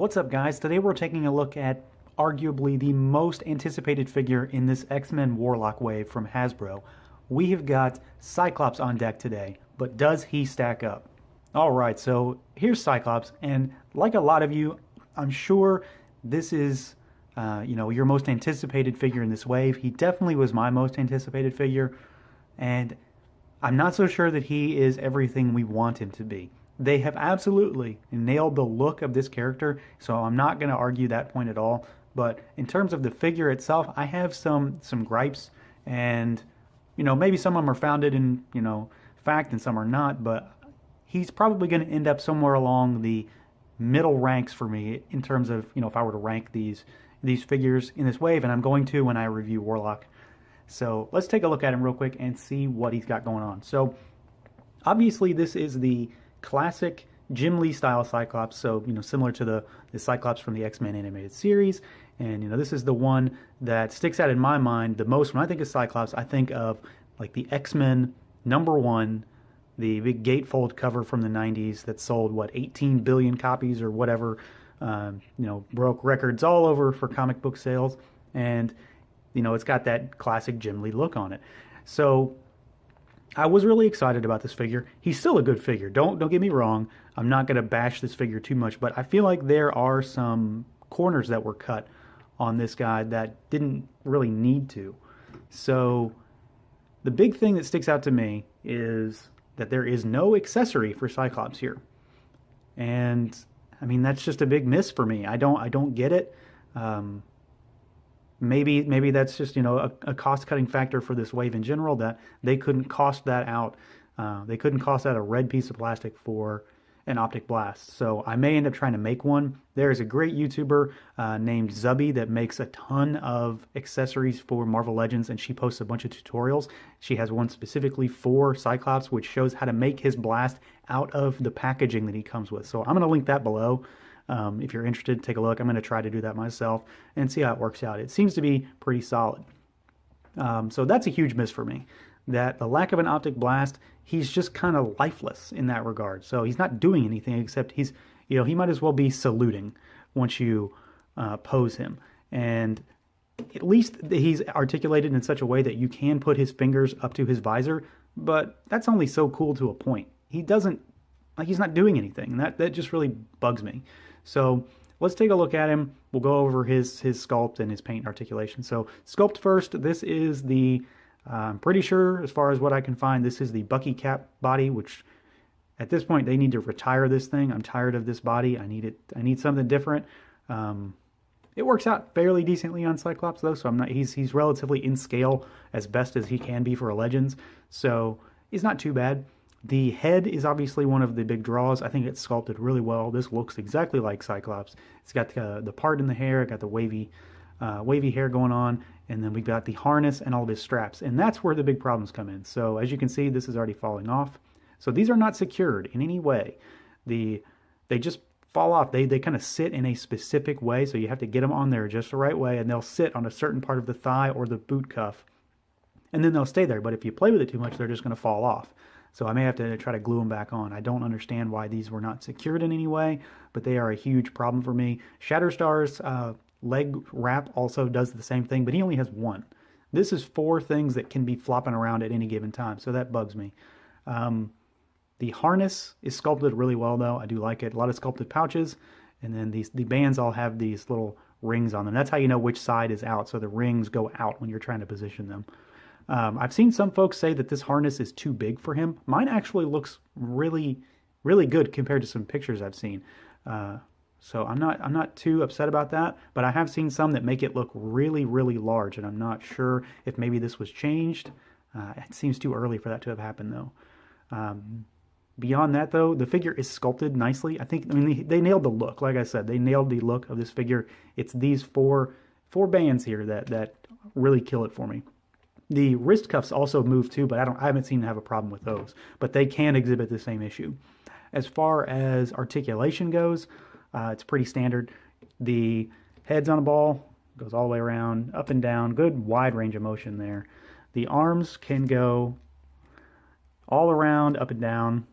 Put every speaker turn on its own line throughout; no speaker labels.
What's up, guys? Today we're taking a look at arguably the most anticipated figure in this X-Men Warlock wave from Hasbro. We have got Cyclops on deck today, but does he stack up? Alright, so here's Cyclops, and like a lot of you, I'm sure this is your most anticipated figure in this wave. He definitely was my most anticipated figure, and I'm not so sure that he is everything we want him to be. They have absolutely nailed the look of this character, so I'm not going to argue that point at all. But in terms of the figure itself, I have some gripes, and maybe some of them are founded in fact and some are not. But he's probably going to end up somewhere along the middle ranks for me in terms of if I were to rank these figures in this wave, and I'm going to when I review Warlock. So let's take a look at him real quick and see what he's got going on. So obviously this is the classic Jim Lee style Cyclops, so similar to the Cyclops from the X-Men animated series, and this is the one that sticks out in my mind the most. When I think of Cyclops, I think of like the X-Men #1, the big gatefold cover from the 90s that sold 18 billion copies or whatever, broke records all over for comic book sales, and it's got that classic Jim Lee look on it. So I was really excited about this figure. He's still a good figure. Don't get me wrong. I'm not going to bash this figure too much, but I feel like there are some corners that were cut on this guy that didn't really need to. So the big thing that sticks out to me is that there is no accessory for Cyclops here. And I mean, that's just a big miss for me. I don't get it. Maybe that's just a cost-cutting factor for this wave in general, that they couldn't cost that out. They couldn't cost out a red piece of plastic for an Optic Blast. So I may end up trying to make one. There's a great YouTuber named Zubbie that makes a ton of accessories for Marvel Legends, and she posts a bunch of tutorials. She has one specifically for Cyclops, which shows how to make his blast out of the packaging that he comes with. So I'm going to link that below. If you're interested, take a look. I'm going to try to do that myself and see how it works out. It seems to be pretty solid. So that's a huge miss for me. That the lack of an Optic Blast, he's just kind of lifeless in that regard. So he's not doing anything except he might as well be saluting once you pose him. And at least he's articulated in such a way that you can put his fingers up to his visor, but that's only so cool to a point. He's not doing anything, and that just really bugs me. So let's take a look at him. We'll go over his sculpt and his paint articulation. So sculpt first. This is the, I'm pretty sure, as far as what I can find, this is the Bucky cap body, which at this point they need to retire this thing. I'm tired of this body. I need something different. It works out fairly decently on Cyclops though, so he's relatively in scale as best as he can be for a Legends. So he's not too bad. The head is obviously one of the big draws. I think it's sculpted really well. This looks exactly like Cyclops. It's got the part in the hair, got the wavy hair going on, and then we've got the harness and all of his straps. And that's where the big problems come in. So as you can see, this is already falling off. So these are not secured in any way. They just fall off. They kind of sit in a specific way, so you have to get them on there just the right way, and they'll sit on a certain part of the thigh or the boot cuff, and then they'll stay there. But if you play with it too much, they're just going to fall off. So I may have to try to glue them back on. I don't understand why these were not secured in any way, but they are a huge problem for me. Shatterstar's leg wrap also does the same thing, but he only has one. This is 4 things that can be flopping around at any given time, so that bugs me. The harness is sculpted really well, though. I do like it. A lot of sculpted pouches, and then the bands all have these little rings on them. That's how you know which side is out, so the rings go out when you're trying to position them. I've seen some folks say that this harness is too big for him. Mine actually looks really, really good compared to some pictures I've seen. So I'm not too upset about that, but I have seen some that make it look really, really large, and I'm not sure if maybe this was changed. It seems too early for that to have happened, though. Beyond that, though, the figure is sculpted nicely. I mean, they nailed the look. Like I said, they nailed the look of this figure. It's these four bands here that really kill it for me. The wrist cuffs also move too, but I haven't seen them have a problem with those. But they can exhibit the same issue. As far as articulation goes, it's pretty standard. The head's on a ball, goes all the way around, up and down, good wide range of motion there. The arms can go all around, up and down,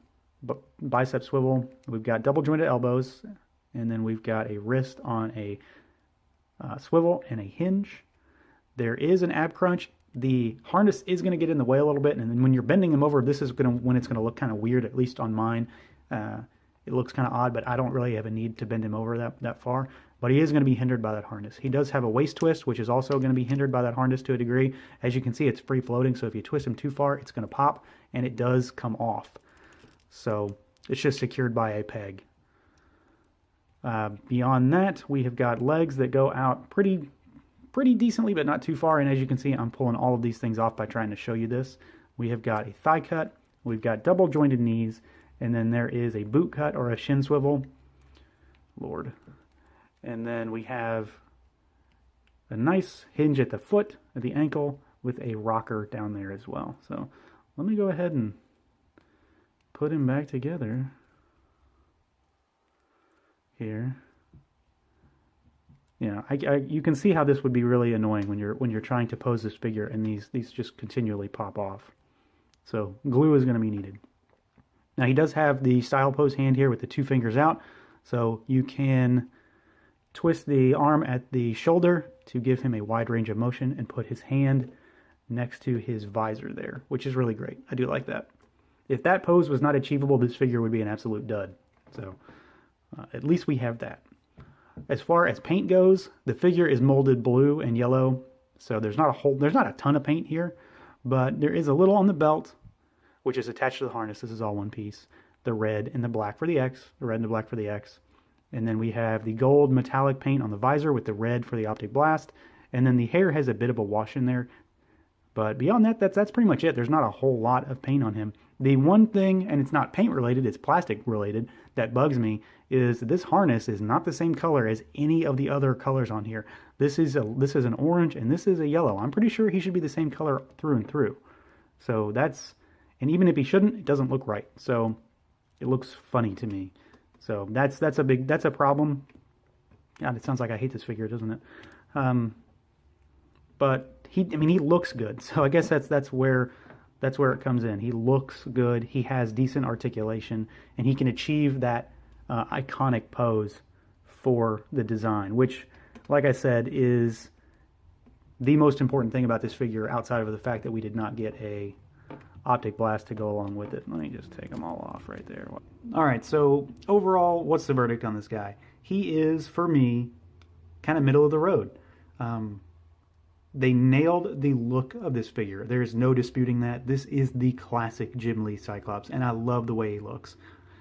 bicep swivel. We've got double jointed elbows, And then we've got a wrist on a swivel and a hinge. There is an ab crunch. The harness is going to get in the way a little bit, and then when you're bending them over, this is when it's going to look kind of weird, at least on mine. It looks kind of odd, but I don't really have a need to bend him over that far. But he is going to be hindered by that harness. He does have a waist twist, which is also going to be hindered by that harness to a degree. As you can see, it's free floating, so if you twist him too far, it's going to pop, and it does come off. So it's just secured by a peg. Beyond that, we have got legs that go out pretty decently, but not too far. And as you can see, I'm pulling all of these things off by trying to show you this. We have got a thigh cut, we've got double jointed knees, and then there is a boot cut or a shin swivel. Lord. And then we have a nice hinge at the foot, at the ankle, with a rocker down there as well. So let me go ahead and put him back together here. Yeah, you can see how this would be really annoying when you're trying to pose this figure and these just continually pop off. So glue is going to be needed. Now he does have the style pose hand here with the 2 fingers out, so you can twist the arm at the shoulder to give him a wide range of motion and put his hand next to his visor there, which is really great. I do like that. If that pose was not achievable, this figure would be an absolute dud. So at least we have that. As far as paint goes, the figure is molded blue and yellow, so there's not a ton of paint here, but there is a little on the belt, which is attached to the harness. This is all one piece. The red and the black for the X, the red and the black for the X. And then we have the gold metallic paint on the visor with the red for the Optic Blast. And then the hair has a bit of a wash in there. But beyond that, that's pretty much it. There's not a whole lot of paint on him. The one thing, and it's not paint related, it's plastic related, that bugs me is that this harness is not the same color as any of the other colors on here. This is an orange and this is a yellow. I'm pretty sure he should be the same color through and through. So and even if he shouldn't, it doesn't look right. So it looks funny to me. So that's a problem. God, it sounds like I hate this figure, doesn't it? But he looks good. So I guess that's where it comes in. He looks good. He has decent articulation, and he can achieve that iconic pose for the design, which, like I said, is the most important thing about this figure outside of the fact that we did not get a Optic Blast to go along with it. Let me just take them all off right there. All right, so overall, what's the verdict on this guy? He is, for me, kind of middle of the road. They nailed the look of this figure. There's no disputing that. This is the classic Jim Lee Cyclops, and I love the way he looks.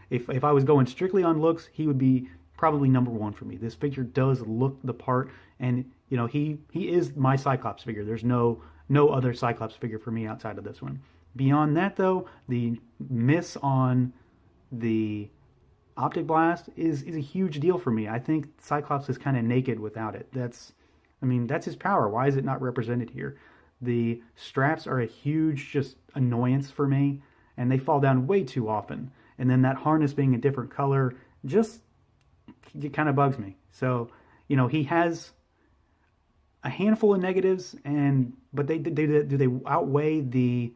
If I was going strictly on looks, he would be probably #1 for me. This figure does look the part, and you know he is my Cyclops figure. There's no other Cyclops figure for me outside of this one. Beyond that, though, the miss on the Optic Blast is a huge deal for me. I think Cyclops is kind of naked without it. That's his power. Why is it not represented here? The straps are a huge just annoyance for me, and they fall down way too often. And then that harness being a different color just it kind of bugs me. So, you know, he has a handful of negatives, but do they outweigh the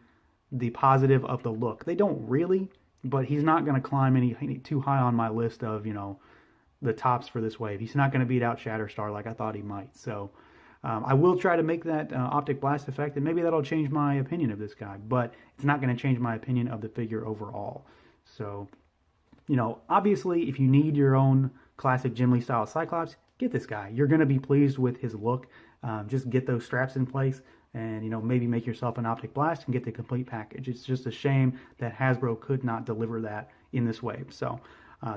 positive of the look? They don't really, but he's not going to climb any too high on my list of, you know, the tops for this wave. He's not going to beat out Shatterstar like I thought he might. So I will try to make that Optic Blast effect, and maybe that'll change my opinion of this guy, but it's not going to change my opinion of the figure overall. So, you know, obviously, if you need your own classic Jim Lee style Cyclops, get this guy. You're going to be pleased with his look. Just get those straps in place and, you know, maybe make yourself an Optic Blast and get the complete package. It's just a shame that Hasbro could not deliver that in this wave. So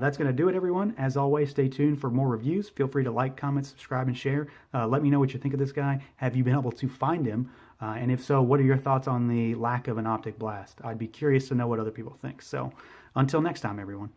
that's going to do it, everyone. As always, stay tuned for more reviews. Feel free to like, comment, subscribe, and share. Let me know what you think of this guy. Have you been able to find him? And if so, what are your thoughts on the lack of an Optic Blast? I'd be curious to know what other people think. So until next time, everyone.